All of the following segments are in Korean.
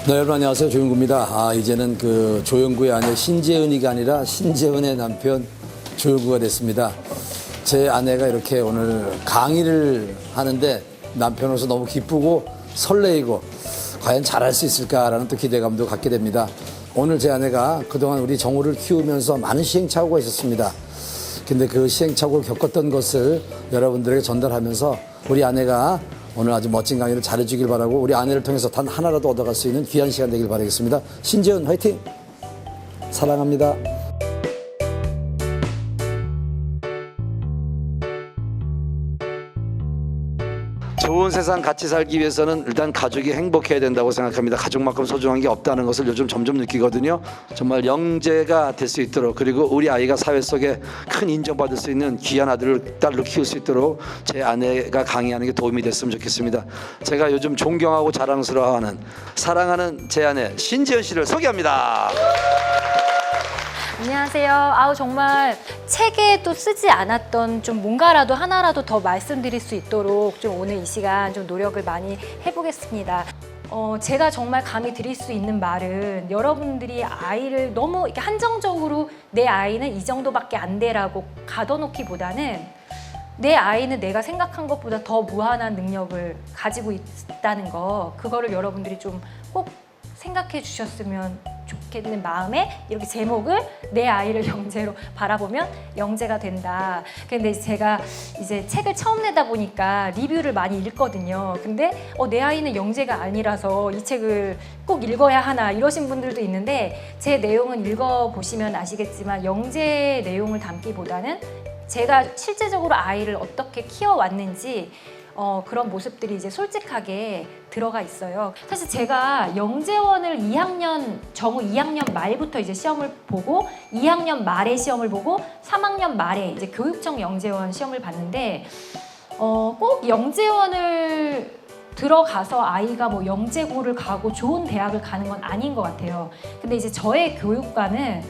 네, 여러분 안녕하세요. 조영구입니다. 이제는 그 조영구의 아내 신재은이가 아니라 신재은의 남편 조영구가 됐습니다. 제 아내가 이렇게 오늘 강의를 하는데 남편으로서 너무 기쁘고 설레이고 과연 잘할 수 있을까라는 또 기대감도 갖게 됩니다. 오늘 제 아내가 그동안 우리 정우를 키우면서 많은 시행착오가 있었습니다. 근데 그 시행착오를 겪었던 것을 여러분들에게 전달하면서 우리 아내가 오늘 아주 멋진 강의를 잘해주길 바라고 우리 아내를 통해서 단 하나라도 얻어갈 수 있는 귀한 시간 되길 바라겠습니다. 신재은 화이팅! 사랑합니다. 좋은 세상 같이 살기 위해서는 일단 가족이 행복해야 된다고 생각합니다. 가족만큼 소중한 게 없다는 것을 요즘 점점 느끼거든요. 정말 영재가 될 수 있도록, 그리고 우리 아이가 사회 속에 큰 인정받을 수 있는 귀한 아들을 딸로 키울 수 있도록 제 아내가 강의하는 게 도움이 됐으면 좋겠습니다. 제가 요즘 존경하고 자랑스러워하는 사랑하는 제 아내 신재은 씨를 소개합니다. 안녕하세요. 정말 책에도 쓰지 않았던 좀 뭔가라도 하나라도 더 말씀드릴 수 있도록 좀 오늘 이 시간 좀 노력을 많이 해보겠습니다. 제가 정말 감히 드릴 수 있는 말은, 여러분들이 아이를 너무 이렇게 한정적으로 내 아이는 이 정도밖에 안 돼라고 가둬놓기보다는 내 아이는 내가 생각한 것보다 더 무한한 능력을 가지고 있다는 거, 그거를 여러분들이 좀 꼭 생각해 주셨으면 좋겠는 마음에 이렇게 제목을 내 아이를 영재로 바라보면 영재가 된다. 근데 제가 이제 책을 처음 내다 보니까 리뷰를 많이 읽거든요. 근데 내 아이는 영재가 아니라서 이 책을 꼭 읽어야 하나 이러신 분들도 있는데, 제 내용은 읽어보시면 아시겠지만 영재 내용을 담기보다는 제가 실제적으로 아이를 어떻게 키워왔는지 그런 모습들이 이제 솔직하게 들어가 있어요. 사실 제가 영재원을 정우 2학년 말부터 이제 시험을 보고 2학년 말에 시험을 보고 3학년 말에 이제 교육청 영재원 시험을 봤는데, 꼭 영재원을 들어가서 아이가 뭐 영재고를 가고 좋은 대학을 가는 건 아닌 것 같아요. 근데 이제 저의 교육과는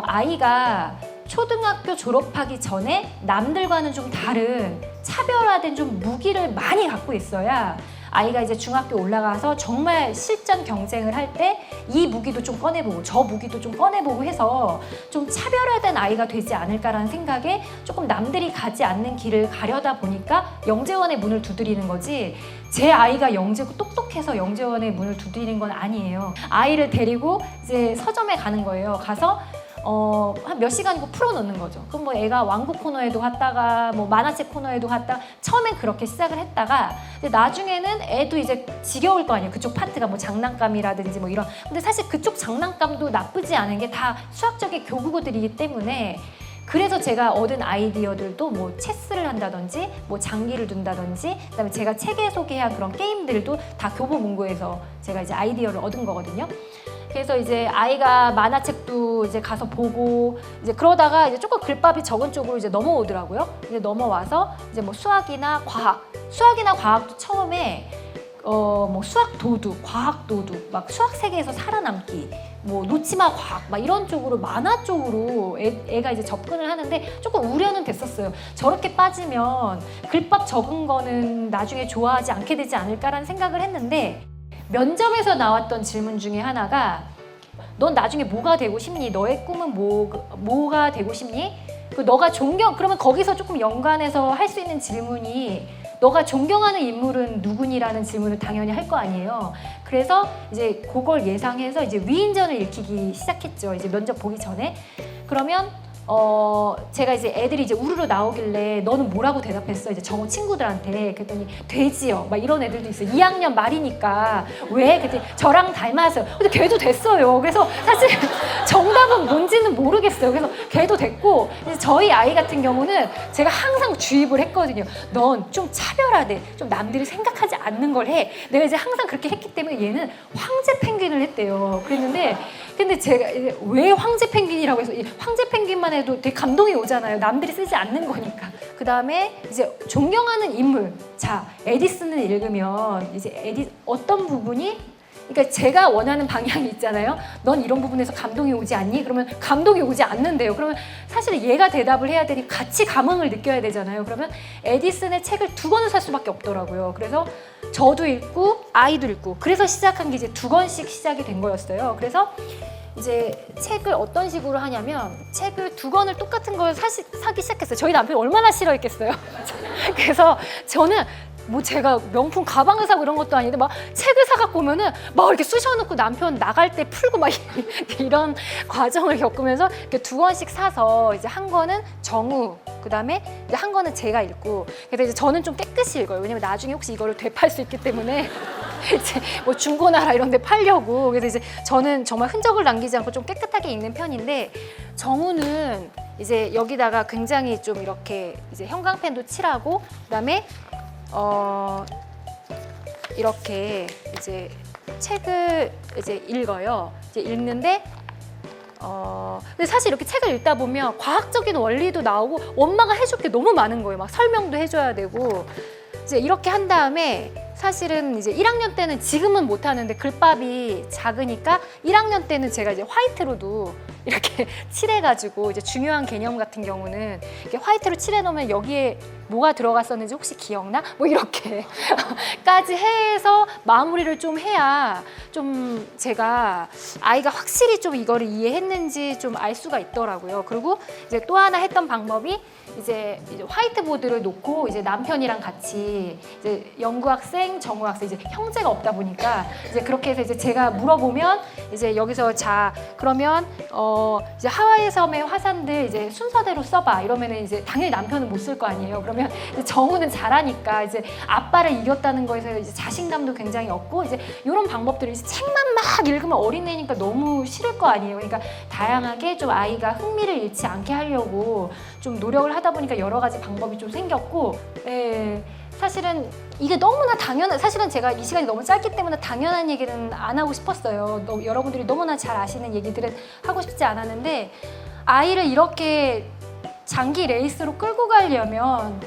아이가 초등학교 졸업하기 전에 남들과는 좀 다른 차별화된 좀 무기를 많이 갖고 있어야 아이가 이제 중학교 올라가서 정말 실전 경쟁을 할 때 이 무기도 좀 꺼내보고 저 무기도 좀 꺼내보고 해서 좀 차별화된 아이가 되지 않을까라는 생각에 조금 남들이 가지 않는 길을 가려다 보니까 영재원의 문을 두드리는 거지, 제 아이가 영재고 똑똑해서 영재원의 문을 두드리는 건 아니에요. 아이를 데리고 이제 서점에 가는 거예요. 가서 한 몇 시간 풀어놓는 거죠. 그럼 뭐 애가 왕국 코너에도 갔다가 뭐 만화책 코너에도 갔다가, 처음엔 그렇게 시작을 했다가 나중에는 애도 이제 지겨울 거 아니에요. 그쪽 파트가 뭐 장난감이라든지 뭐 이런. 근데 사실 그쪽 장난감도 나쁘지 않은 게 다 수학적인 교구들이기 때문에, 그래서 제가 얻은 아이디어들도 뭐 체스를 한다든지 뭐 장기를 둔다든지, 그다음에 제가 책에 소개한 그런 게임들도 다 교보문고에서 제가 이제 아이디어를 얻은 거거든요. 그래서 이제 아이가 만화책도 이제 가서 보고 이제 그러다가 이제 조금 글밥이 적은 쪽으로 이제 넘어오더라고요. 이제 넘어와서 이제 뭐 수학이나 과학도 처음에 뭐 수학 도둑, 과학 도둑, 막 수학 세계에서 살아남기, 뭐 놓치마 과학, 막 이런 쪽으로 만화 쪽으로 애가 이제 접근을 하는데 조금 우려는 됐었어요. 저렇게 빠지면 글밥 적은 거는 나중에 좋아하지 않게 되지 않을까라는 생각을 했는데, 면접에서 나왔던 질문 중에 하나가, 넌 나중에 뭐가 되고 싶니? 너의 꿈은 뭐가 되고 싶니? 너가 그러면 거기서 조금 연관해서 할 수 있는 질문이, 너가 존경하는 인물은 누구니라는 질문을 당연히 할 거 아니에요. 그래서 이제 그걸 예상해서 이제 위인전을 읽히기 시작했죠. 이제 면접 보기 전에. 그러면 제가 이제 애들이 이제 우르르 나오길래 너는 뭐라고 대답했어? 이제 정우 친구들한테. 그랬더니 돼지요. 막 이런 애들도 있어요. 2학년 말이니까. 왜? 그랬더니 저랑 닮았어요. 근데 걔도 됐어요. 그래서 사실 정답은 뭔지는 모르겠어요. 그래서 걔도 됐고, 이제 저희 아이 같은 경우는 제가 항상 주입을 했거든요. 넌 좀 차별화돼. 좀 남들이 생각하지 않는 걸 해. 내가 이제 항상 그렇게 했기 때문에 얘는 황제 펭귄을 했대요. 근데 제가 이제 왜 황제 펭귄이라고 해서, 황제 펭귄만 해도 되게 감동이 오잖아요. 남들이 쓰지 않는 거니까. 그 다음에 이제 존경하는 인물. 자, 에디슨을 읽으면 이제 어떤 부분이, 그러니까 제가 원하는 방향이 있잖아요. 넌 이런 부분에서 감동이 오지 않니? 그러면 감동이 오지 않는데요. 그러면 사실 얘가 대답을 해야 되니 같이 감흥을 느껴야 되잖아요. 그러면 에디슨의 책을 2권을 살 수밖에 없더라고요. 그래서 저도 읽고 아이도 읽고 그래서 시작한 게 이제 2권씩 시작이 된 거였어요. 그래서 이제 책을 어떤 식으로 하냐면 책을 2권을 똑같은 걸 사기 시작했어요. 저희 남편이 얼마나 싫어했겠어요. 그래서 저는 뭐 제가 명품 가방을 사고 이런 것도 아닌데 막 책을 사갖고 오면은 막 이렇게 쑤셔놓고 남편 나갈 때 풀고 막 이런 과정을 겪으면서 이렇게 2권씩 사서 이제 한 권은 정우 그다음에 이제 한 권은 제가 읽고 그래서 이제 저는 좀 깨끗이 읽어요. 왜냐면 나중에 혹시 이거를 되팔 수 있기 때문에 이제 뭐 중고나라 이런 데 팔려고. 그래서 이제 저는 정말 흔적을 남기지 않고 좀 깨끗하게 읽는 편인데 정우는 이제 여기다가 굉장히 좀 이렇게 이제 형광펜도 칠하고 그다음에 이렇게 이제 책을 이제 읽어요. 이제 읽는데 근데 사실 이렇게 책을 읽다 보면 과학적인 원리도 나오고 엄마가 해줄 게 너무 많은 거예요. 막 설명도 해줘야 되고 이제 이렇게 한 다음에 사실은 이제 1학년 때는 지금은 못 하는데 글밥이 작으니까 1학년 때는 제가 이제 화이트로도 이렇게 칠해가지고 이제 중요한 개념 같은 경우는 이렇게 화이트로 칠해놓으면 여기에 뭐가 들어갔었는지 혹시 기억나? 뭐 이렇게까지 해서 마무리를 좀 해야 좀 제가 아이가 확실히 좀 이거를 이해했는지 좀 알 수가 있더라고요. 그리고 이제 또 하나 했던 방법이 이제 화이트보드를 놓고 이제 남편이랑 같이 이제 영구 학생, 정우 학생 이제 형제가 없다 보니까 이제 그렇게 해서 이제 제가 물어보면 이제 여기서 자 그러면 이제 하와이 섬의 화산들 이제 순서대로 써봐 이러면은 이제 당연히 남편은 못 쓸 거 아니에요. 그러면 이제 정우는 잘하니까 이제 아빠를 이겼다는 거에서 이제 자신감도 굉장히 얻고 이제 이런 방법들을 이제 책만 막 읽으면 어린애니까 너무 싫을 거 아니에요. 그러니까 다양하게 좀 아이가 흥미를 잃지 않게 하려고 좀 노력을 하다 보니까 여러 가지 방법이 좀 생겼고, 사실은 이게 너무나 당연한, 사실은 제가 이 시간이 너무 짧기 때문에 당연한 얘기는 안 하고 싶었어요. 여러분들이 너무나 잘 아시는 얘기들은 하고 싶지 않았는데 아이를 이렇게 장기 레이스로 끌고 가려면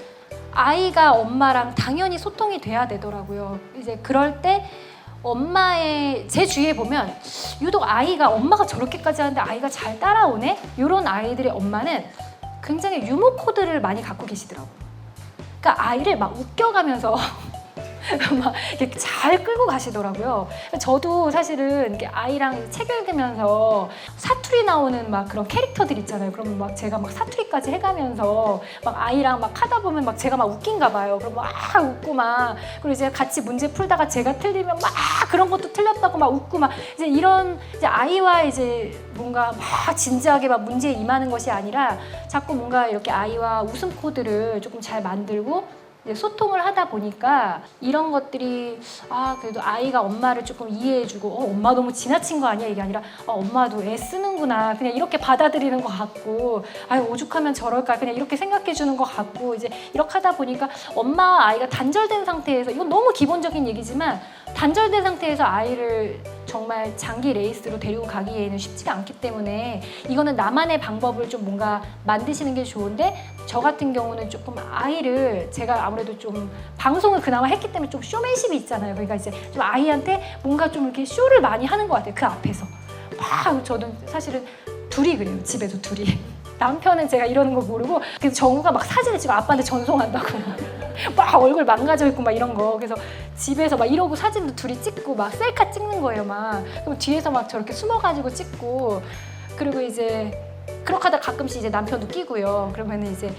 아이가 엄마랑 당연히 소통이 돼야 되더라고요. 이제 그럴 때 엄마의 제 주위에 보면 유독 아이가 엄마가 저렇게까지 하는데 아이가 잘 따라오네? 이런 아이들의 엄마는 굉장히 유머 코드를 많이 갖고 계시더라고요. 그러니까 아이를 막 웃겨가면서 막 이렇게 잘 끌고 가시더라고요. 저도 사실은 이렇게 아이랑 책 읽으면서 사투리 나오는 막 그런 캐릭터들 있잖아요. 그러면 막 제가 막 사투리까지 해가면서 막 아이랑 막 하다 보면 막 제가 막 웃긴가 봐요. 그럼 막 웃고 막 그리고 이제 같이 문제 풀다가 제가 틀리면 막 그런 것도 틀렸다고 막 웃고 막 이제 이런 이제 아이와 이제 뭔가 막 진지하게 막 문제에 임하는 것이 아니라 자꾸 뭔가 이렇게 아이와 웃음 코드를 조금 잘 만들고 소통을 하다 보니까 이런 것들이 그래도 아이가 엄마를 조금 이해해주고 엄마 너무 지나친 거 아니야? 이게 아니라 엄마도 애 쓰는구나 그냥 이렇게 받아들이는 것 같고 오죽하면 저럴까 그냥 이렇게 생각해주는 것 같고 이제 이렇게 하다 보니까 엄마와 아이가 단절된 상태에서 이건 너무 기본적인 얘기지만 단절된 상태에서 아이를 정말 장기 레이스로 데리고 가기에는 쉽지가 않기 때문에 이거는 나만의 방법을 좀 뭔가 만드시는 게 좋은데 저 같은 경우는 조금 아이를 제가 아무래도 좀 방송을 그나마 했기 때문에 좀 쇼맨십이 있잖아요. 그러니까 이제 좀 아이한테 뭔가 좀 이렇게 쇼를 많이 하는 것 같아요. 그 앞에서 막 저는 사실은 둘이 그래요. 집에서 둘이. 남편은 제가 이러는 거 모르고 그래서 정우가 막 사진을 찍어 아빠한테 전송한다고 막 얼굴 망가져 있고 막 이런 거 그래서 집에서 막 이러고 사진도 둘이 찍고 막 셀카 찍는 거예요. 막 그럼 뒤에서 막 저렇게 숨어가지고 찍고 그리고 이제 그렇게 하다 가끔씩 이제 남편도 끼고요. 그러면은 이제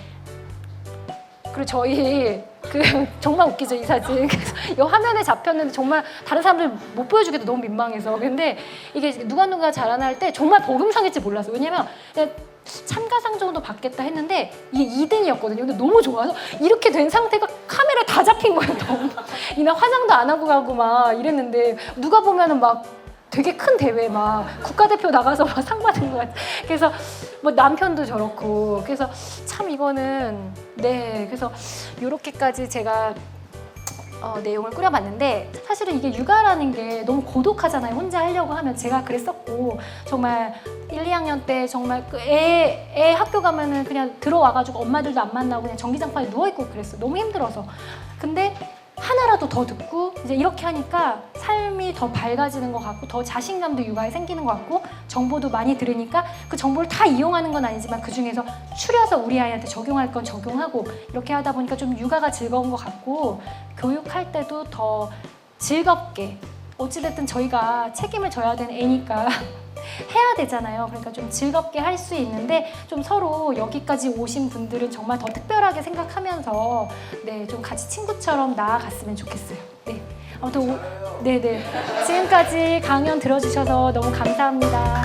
그리고 저희 정말 웃기죠 이 사진. 그래서 이 화면에 잡혔는데 정말 다른 사람들 못 보여주기도 너무 민망해서 근데 이게 누가 자라날 때 정말 보금상일지 몰랐어요. 왜냐면 참가상 정도 받겠다 했는데 이게 2등이었거든요. 근데 너무 좋아서 이렇게 된 상태가 카메라에 다 잡힌 거예요. 너무. 이날 화장도 안 하고 가고 막 이랬는데 누가 보면은 막 되게 큰 대회 막 국가대표 나가서 막 상 받은 것 같아. 그래서 뭐 남편도 저렇고 그래서 참 이거는 그래서 이렇게까지 제가 내용을 꾸려봤는데 사실은 이게 육아라는 게 너무 고독하잖아요. 혼자 하려고 하면 제가 그랬었고 정말 1, 2학년 때 정말 애 학교 가면은 그냥 들어와가지고 엄마들도 안 만나고 그냥 전기장판에 누워있고 그랬어요. 너무 힘들어서. 근데 하나라도 더 듣고 이제 이렇게 하니까 삶이 더 밝아지는 것 같고 더 자신감도 육아에 생기는 것 같고 정보도 많이 들으니까 그 정보를 다 이용하는 건 아니지만 그 중에서 추려서 우리 아이한테 적용할 건 적용하고 이렇게 하다 보니까 좀 육아가 즐거운 것 같고 교육할 때도 더 즐겁게 어찌됐든 저희가 책임을 져야 되는 애니까 해야 되잖아요. 그러니까 좀 즐겁게 할 수 있는데 좀 서로 여기까지 오신 분들은 정말 더 특별하게 생각하면서 네, 좀 같이 친구처럼 나아갔으면 좋겠어요. 네. 아무튼 네네. 지금까지 강연 들어주셔서 너무 감사합니다.